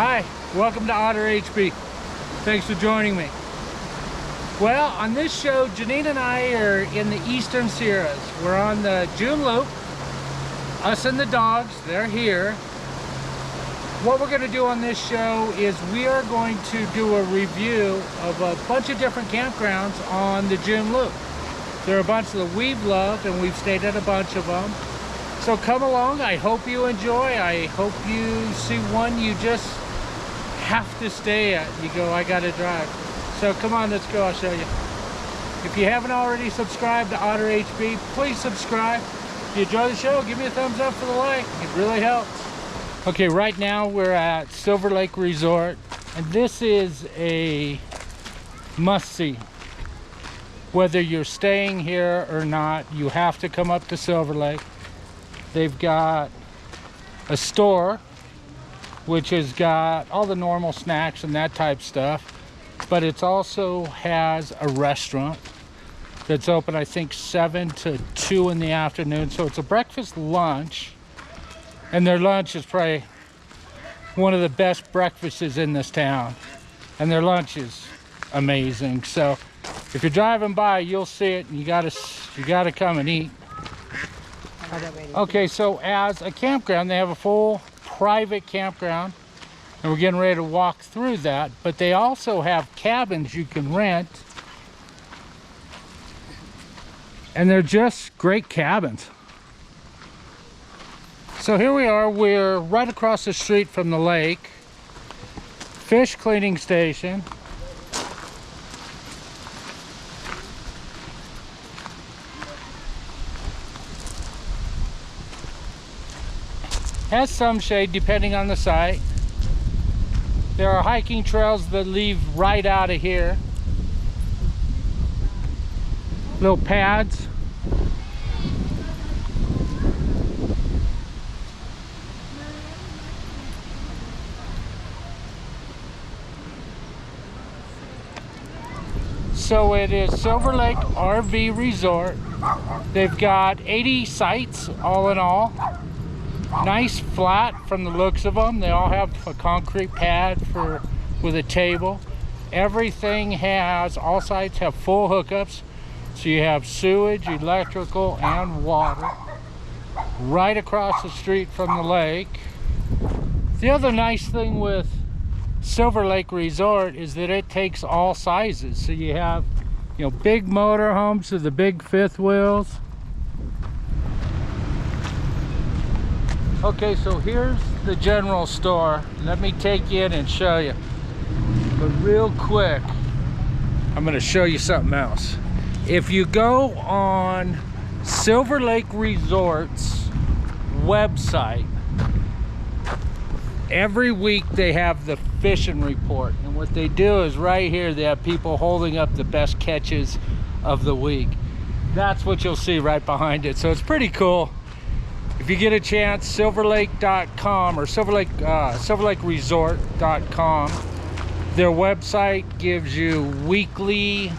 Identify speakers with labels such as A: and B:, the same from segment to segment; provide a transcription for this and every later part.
A: Hi, welcome to Otter HB. Thanks for joining me. Well, on this show, Janine and I are in the Eastern Sierras. We're on the June Loop. Us and the dogs, they're here. What we're going to do on this show is we are going to do a review of a bunch of different campgrounds on the June Loop. There are a bunch that we've loved and we've stayed at a bunch of them. So come along, I hope you enjoy. I hope you see one you just have to stay at. You go, I gotta drive. So come on, let's go, I'll show you. If you haven't already subscribed to Otter HB, please subscribe. If you enjoy the show, give me a thumbs up for the like. It really helps. Okay, right now we're at Silver Lake Resort, and this is a must-see. Whether you're staying here or not, you have to come up to Silver Lake. They've got a store, which has got all the normal snacks and that type stuff, but it also has a restaurant that's open, I think, 7 to 2 in the afternoon. So it's a breakfast lunch, and their lunch is probably one of the best breakfasts in this town, and their lunch is amazing. So if you're driving by, you'll see it, and you gotta come and eat. Okay, so as a campground, they have a full private campground, and we're getting ready to walk through that, but they also have cabins you can rent, and they're just great cabins. So here we are, we're right across the street from the lake, fish cleaning station. Has some shade depending on the site. There are hiking trails that leave right out of here. Little pads. So it is Silver Lake RV Resort. They've got 80 sites all in all. Nice flat from the looks of them. They all have a concrete pad with a table. Everything has, all sites have full hookups. So you have sewage, electrical, and water right across the street from the lake. The other nice thing with Silver Lake Resort is that it takes all sizes. So you have, you know, big motor homes with the big fifth wheels. Okay, so here's the general store. Let me take you in and show you. But real quick, I'm going to show you something else. If you go on Silver Lake Resort's website, every week they have the fishing report. And what they do is right here, they have people holding up the best catches of the week. That's what you'll see right behind it. So it's pretty cool. If you get a chance, silverlake.com or silverlakeresort.com. Their website gives you weekly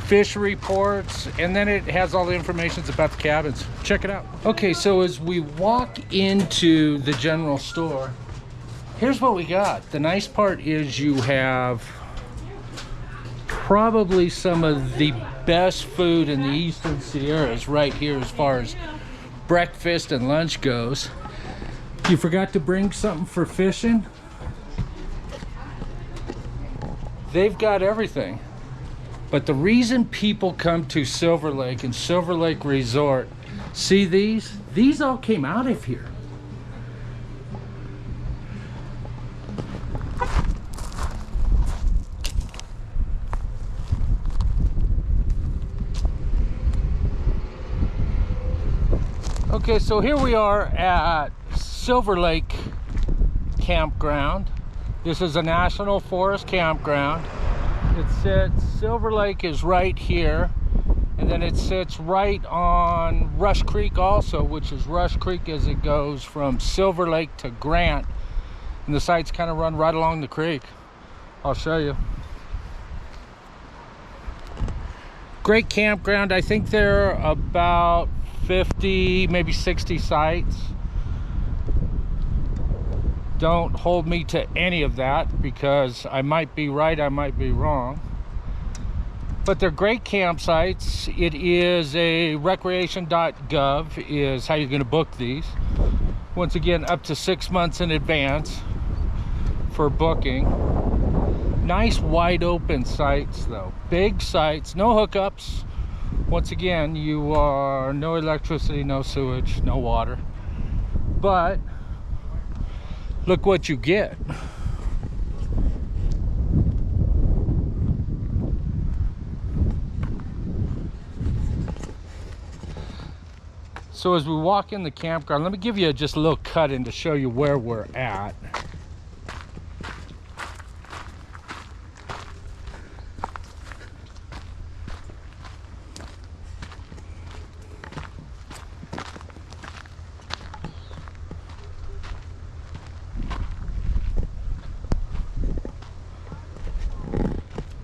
A: fish reports, and then it has all the information about the cabins. Check it out. Okay, so as we walk into the general store, here's what we got. The nice part is you have probably some of the best food in the Eastern Sierras right here as far as breakfast and lunch goes. You forgot to bring something for fishing? They've got everything. But the reason people come to Silver Lake and Silver Lake Resort, see these? These all came out of here. Okay, so here we are at Silver Lake Campground. This is a National Forest campground. Silver Lake is right here, and then it sits right on Rush Creek also, which is Rush Creek as it goes from Silver Lake to Grant. And the sites kind of run right along the creek. I'll show you. Great campground. I think there are about 50, maybe 60 sites. Don't hold me to any of that, because I might be right, I might be wrong. But they're great campsites. It is a recreation.gov is how you're going to book these. Once again, up to 6 months in advance for booking. Nice wide open sites though. Big sites, no hookups. Once again, you are no electricity, no sewage, no water. But look what you get. So as we walk in the campground, let me give you just a little cut in to show you where we're at.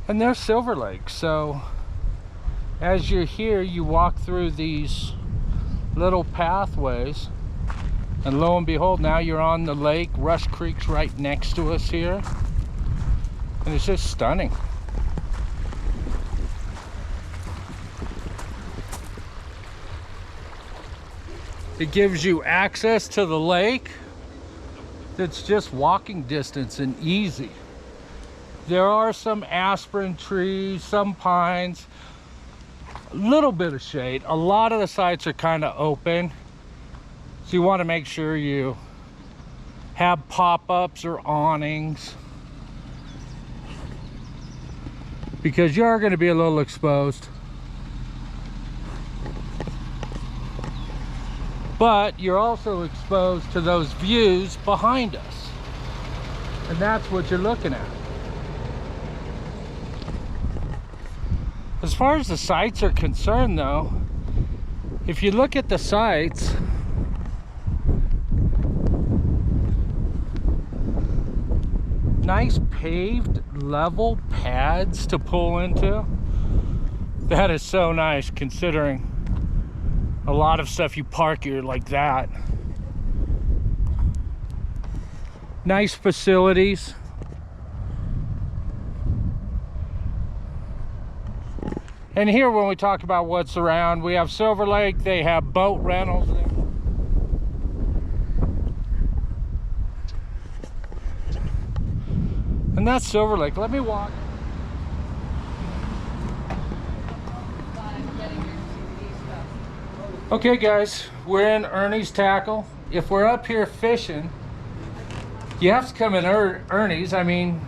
A: And there's Silver Lake. So as you're here, you walk through these little pathways, and lo and behold, now you're on the lake. Rush Creek's right next to us here, and it's just stunning. It gives you access to the lake that's just walking distance and easy. There are some aspen trees, some pines, a little bit of shade. A lot of the sites are kind of open, so you want to make sure you have pop-ups or awnings, because you are going to be a little exposed. But you're also exposed to those views behind us, and that's what you're looking at. As far as the sites are concerned though, if you look at the sites, nice paved level pads to pull into. That is so nice, considering a lot of stuff you park here like that. Nice facilities. And here, when we talk about what's around, we have Silver Lake. They have boat rentals there. And that's Silver Lake. Let me walk. Okay guys, we're in Ernie's Tackle. If we're up here fishing, you have to come in Ernie's. I mean,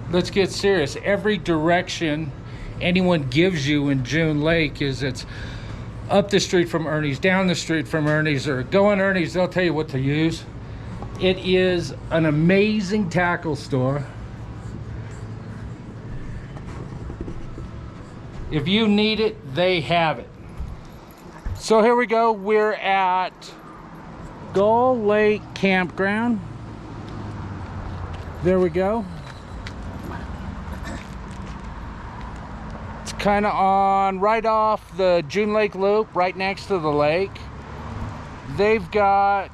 A: let's get serious. Every direction anyone gives you in June Lake is it's up the street from Ernie's, down the street from Ernie's, or go in Ernie's, they'll tell you what to use. It is an amazing tackle store. If you need it, they have it. So here we go, we're at Gull Lake Campground. There we go. It's kind of on right off the June Lake Loop, right next to the lake. They've got,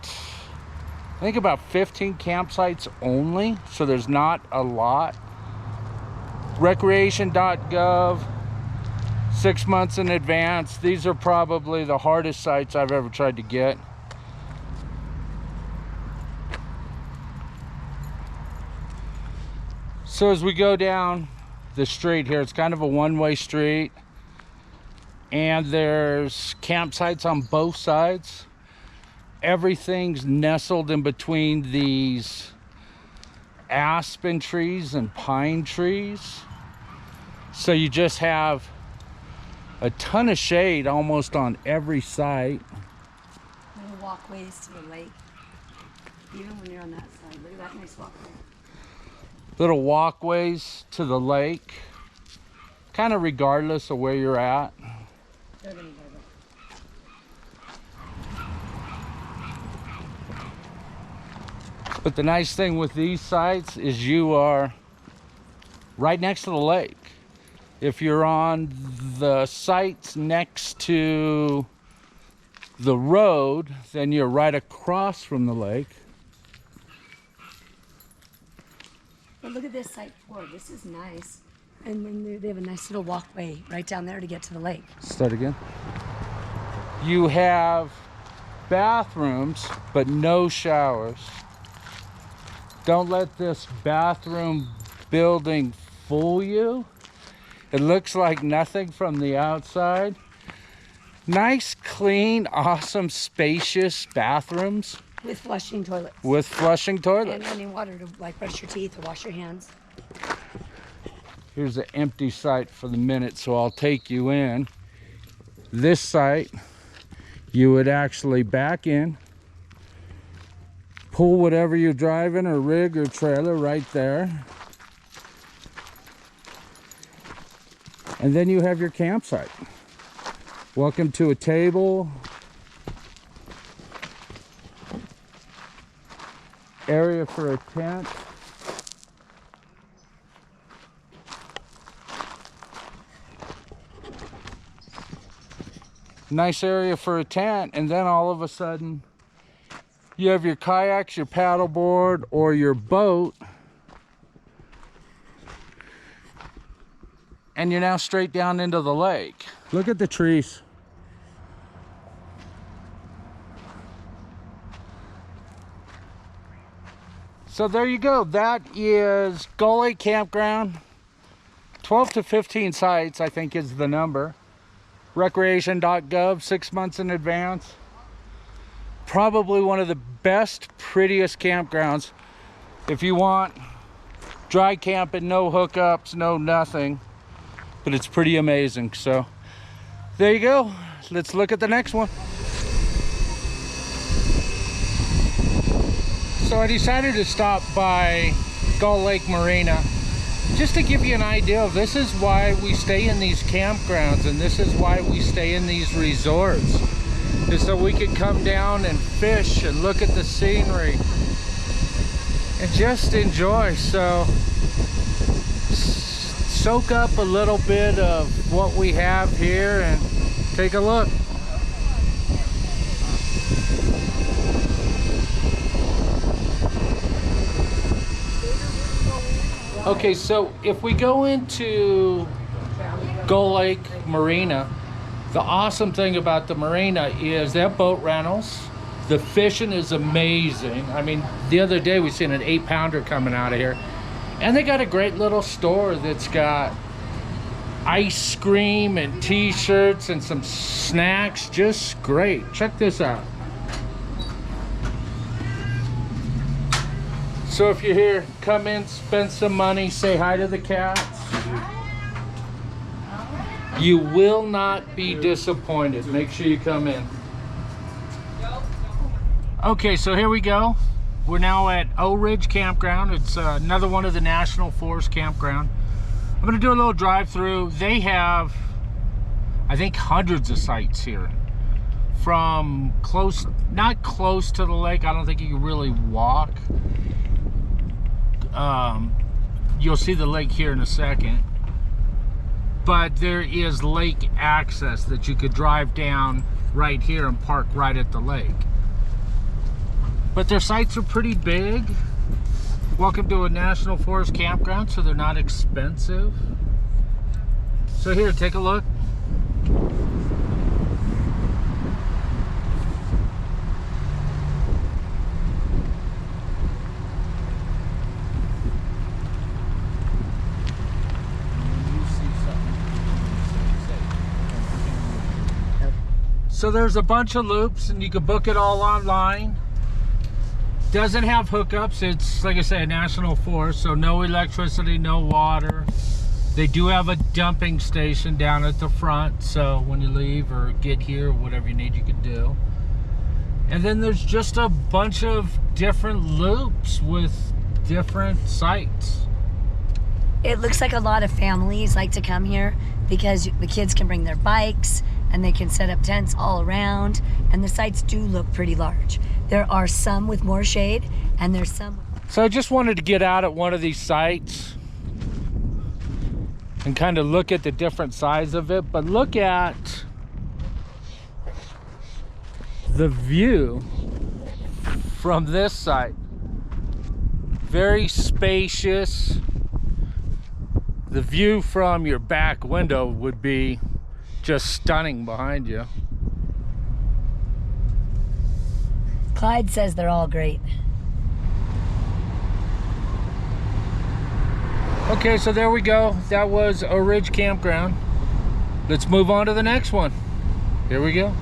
A: I think, about 15 campsites only, so there's not a lot. Recreation.gov, 6 months in advance. These are probably the hardest sites I've ever tried to get. So as we go down the street here, it's kind of a one-way street, and there's campsites on both sides. Everything's nestled in between these aspen trees and pine trees, so you just have a ton of shade almost on every site.
B: Little walkways to the lake, even when you're on that side. Look at that nice walkway.
A: Little walkways to the lake, kind of regardless of where you're at.
B: They're gonna go.
A: But the nice thing with these sites is you are right next to the lake. If you're on the sites next to the road, then you're right across from the lake.
B: But look at this site 4. This is nice. And then they have a nice little walkway right down there to get to the lake.
A: Start again. You have bathrooms, but no showers. Don't let this bathroom building fool you. It looks like nothing from the outside. Nice, clean, awesome, spacious bathrooms.
B: With flushing toilets.
A: With flushing toilets.
B: And running water to like brush your teeth or wash your hands.
A: Here's an empty site for the minute, so I'll take you in. This site, you would actually back in, pull whatever you're driving, or rig or trailer right there. And then you have your campsite. Welcome to a table. Area for a tent. Nice area for a tent, and then all of a sudden you have your kayaks, your paddleboard, or your boat, and you're now straight down into the lake. Look at the trees. So there you go. That is Gull Campground. 12 to 15 sites, I think, is the number. Recreation.gov, 6 months in advance. Probably one of the best, prettiest campgrounds. If you want dry camping, no hookups, no nothing. But it's pretty amazing. So there you go. Let's look at the next one. So I decided to stop by Gull Lake Marina just to give you an idea of this is why we stay in these campgrounds, and this is why we stay in these resorts, is so we could come down and fish and look at the scenery and just enjoy. So soak up a little bit of what we have here and take a look. Okay, so if we go into Gull Lake Marina, the awesome thing about the marina is they have boat rentals. The fishing is amazing. I mean, the other day we seen an 8-pounder coming out of here. And they got a great little store that's got ice cream and t-shirts and some snacks. Just great. Check this out. So if you're here, come in, spend some money, say hi to the cats. You will not be disappointed. Make sure you come in. Okay, so here we go. We're now at Ridge Campground. It's another one of the National Forest campground. I'm gonna do a little drive-through. They have, I think, hundreds of sites here. From close, not close to the lake. I don't think you can really walk. You'll see the lake here in a second, but there is lake access that you could drive down right here and park right at the lake. But their sites are pretty big. Welcome to a National Forest campground, so they're not expensive. So here, take a look. So there's a bunch of loops and you can book it all online. Doesn't have hookups. It's, like I said, a national forest, so no electricity, no water. They do have a dumping station down at the front, so when you leave or get here or whatever you need, you can do. And then there's just a bunch of different loops with different sites.
B: It looks like a lot of families like to come here because the kids can bring their bikes and they can set up tents all around, and the sites do look pretty large. There are some with more shade, and there's some.
A: So I just wanted to get out at one of these sites and kind of look at the different sides of it, but look at the view from this site. Very spacious. The view from your back window would be just stunning behind you.
B: Clyde says they're all great.
A: Okay, so there we go. That was a Ridge Campground. Let's move on to the next one. Here we go.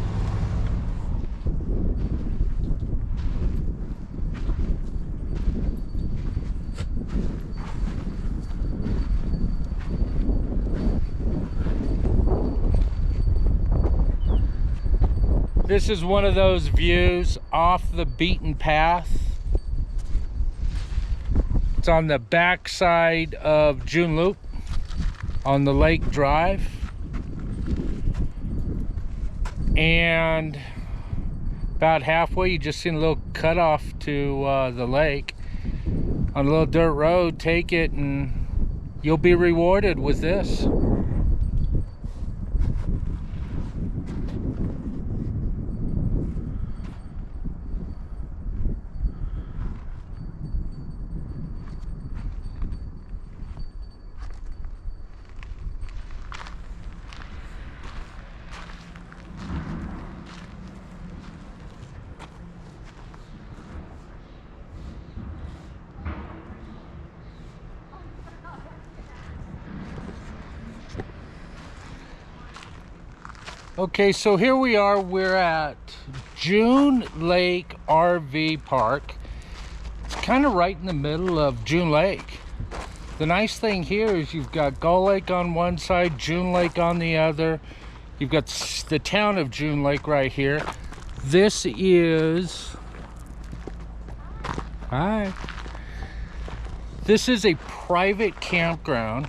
A: This is one of those views off the beaten path. It's on the back side of June Loop on the Lake Drive. And about halfway, you just seen a little cutoff to the lake on a little dirt road. Take it and you'll be rewarded with this. Okay, so here we are. We're at June Lake RV Park. It's kind of right in the middle of June Lake. The nice thing here is you've got Gull Lake on one side, June Lake on the other. You've got the town of June Lake right here. This is... Hi. This is a private campground.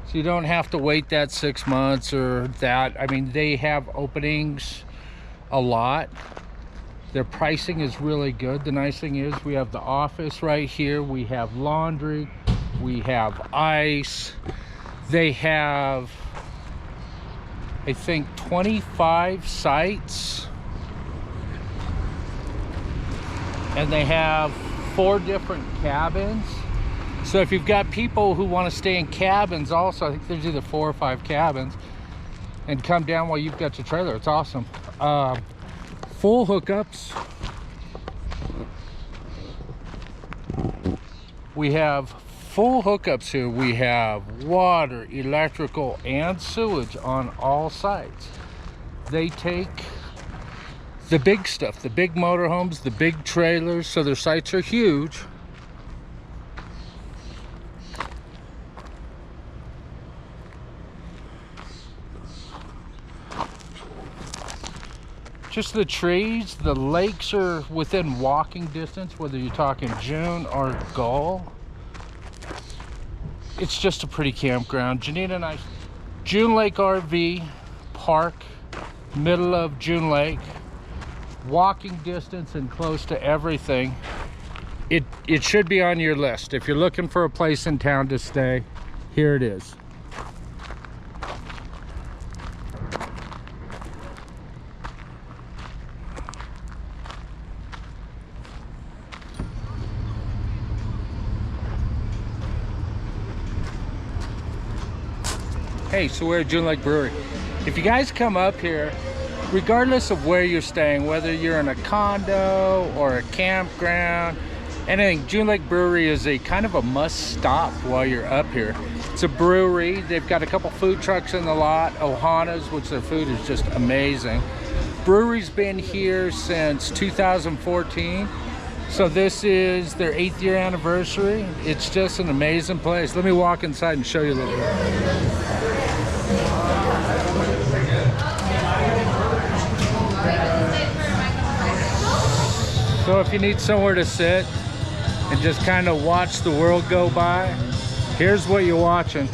A: So you don't have to wait that 6 months or that. I mean, they have openings a lot. Their pricing is really good. The nice thing is we have the office right here. We have laundry. We have ice. They have, I think, 25 sites. And they have 4 different cabins. So if you've got people who want to stay in cabins also, I think there's either 4 or 5 cabins, and come down while you've got your trailer. It's awesome. Full hookups. We have full hookups here. We have water, electrical, and sewage on all sites. They take the big stuff, the big motorhomes, the big trailers, so their sites are huge. Just the trees. The lakes are within walking distance, whether you're talking June or Gull. It's just a pretty campground. Janina and I, June Lake RV Park, middle of June Lake, walking distance and close to everything. It should be on your list. If you're looking for a place in town to stay, here it is. Hey, so we're at June Lake Brewery. If you guys come up here, regardless of where you're staying, whether you're in a condo or a campground, anything, June Lake Brewery is a kind of a must stop while you're up here. It's a brewery. They've got a couple food trucks in the lot, Ohana's, which their food is just amazing. Brewery's been here since 2014. So this is their 8th year anniversary. It's just an amazing place. Let me walk inside and show you a little bit. So if you need somewhere to sit and just kind of watch the world go by, here's what you're watching.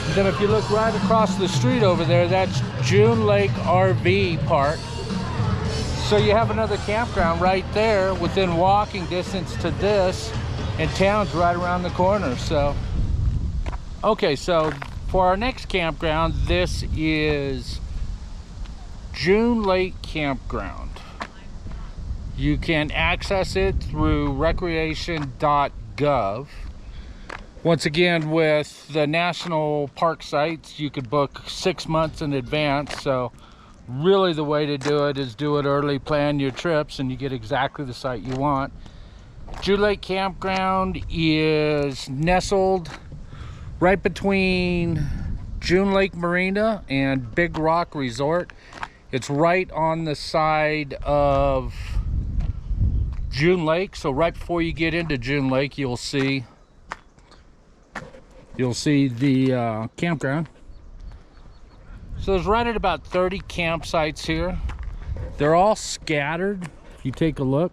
A: And then if you look right across the street over there, that's June Lake RV Park. So you have another campground right there within walking distance to this, and town's right around the corner. So, okay, so for our next campground, this is June Lake Campground. You can access it through recreation.gov. Once again, with the national park sites, you could book 6 months in advance. So really the way to do it is do it early, plan your trips, and you get exactly the site you want. June Lake Campground is nestled right between June Lake Marina and Big Rock Resort. It's right on the side of June Lake. So right before you get into June Lake, you'll see the campground. So there's right at about 30 campsites here. They're all scattered. If you take a look,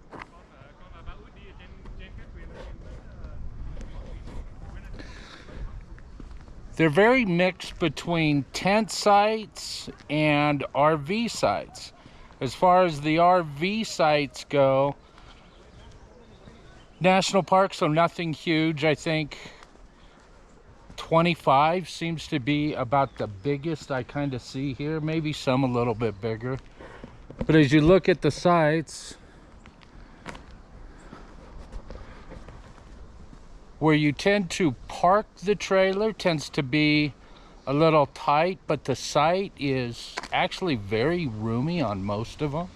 A: they're very mixed between tent sites and RV sites. As far as the RV sites go, national park, so nothing huge. I think 25 seems to be about the biggest I kind of see here. Maybe some a little bit bigger. But as you look at the sites, where you tend to park the trailer tends to be a little tight, but the site is actually very roomy on most of them.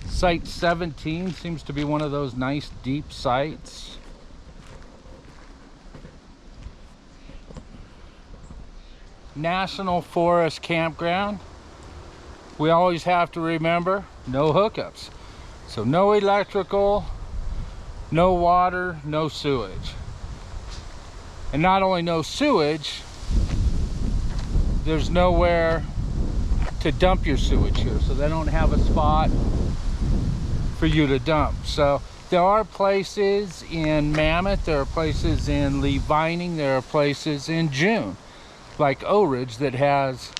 A: Site 17 seems to be one of those nice deep sites. National Forest Campground. We always have to remember, no hookups. So no electrical, no water, no sewage. And not only no sewage, there's nowhere to dump your sewage here. So they don't have a spot for you to dump. So there are places in Mammoth, there are places in Lee Vining, there are places in June, like Ridge, that has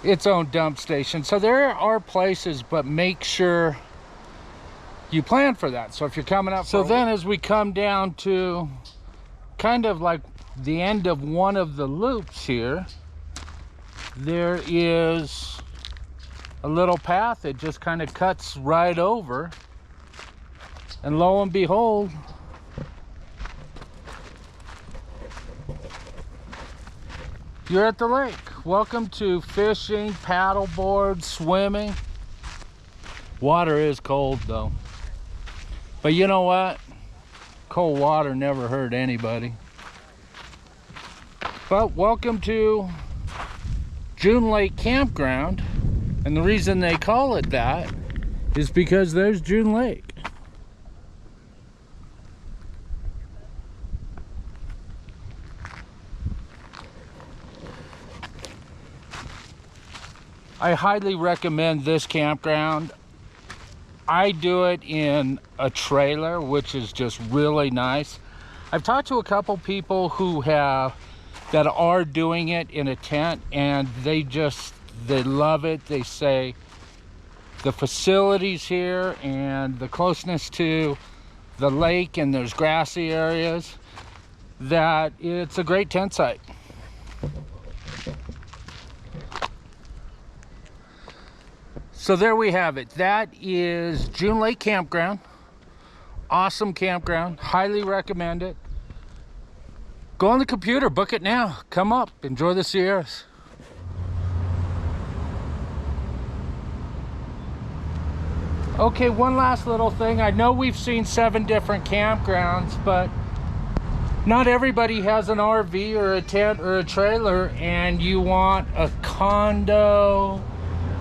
A: its own dump station. So there are places, but make sure you plan for that. So if you're coming up, so then as we come down to kind of like the end of one of the loops here, there is a little path that just kind of cuts right over, and lo and behold, you're at the lake. Welcome to fishing, paddleboard, swimming. Water is cold though, but you know what? Cold water never hurt anybody. But welcome to June Lake Campground, and the reason they call it that is because there's June Lake. I highly recommend this campground. I do it in a trailer, which is just really nice. I've talked to a couple people who that are doing it in a tent, and they love it. They say the facilities here and the closeness to the lake, and there's grassy areas, that it's a great tent site. So there we have it. That is June Lake Campground. Awesome campground. Highly recommend it. Go on the computer, book it now. Come up, enjoy the Sierras. Okay, one last little thing. I know we've seen 7 different campgrounds, but not everybody has an RV or a tent or a trailer, and you want a condo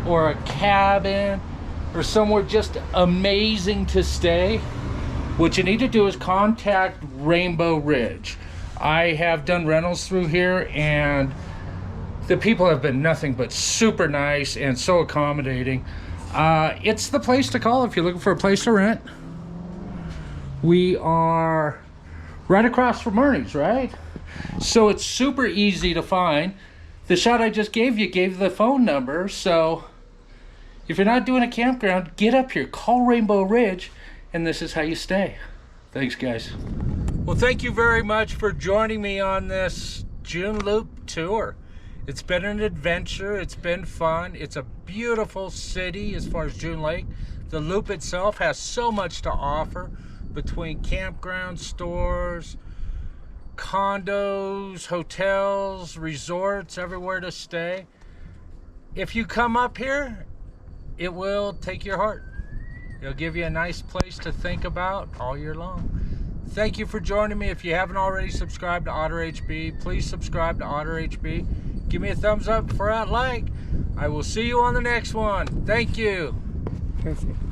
A: or a cabin or somewhere just amazing to stay. What you need to do is contact Rainbow Ridge. I have done rentals through here, and the people have been nothing but super nice and so accommodating. It's the place to call if you're looking for a place to rent. We are right across from Ernie's, right? So it's super easy to find. The shot I just gave you gave the phone number, so if you're not doing a campground, get up here, call Rainbow Ridge, and this is how you stay. Thanks, guys. Well, thank you very much for joining me on this June Loop tour. It's been an adventure. It's been fun. It's a beautiful city as far as June Lake. The Loop itself has so much to offer between campground, stores, condos, hotels, resorts, everywhere to stay. If you come up here, it will take your heart. It'll give you a nice place to think about all year long. Thank you for joining me. If you haven't already subscribed to Otter HB, please subscribe to Otter HB. Give me a thumbs up for that like. I will see you on the next one. Thank you.
B: Perfect.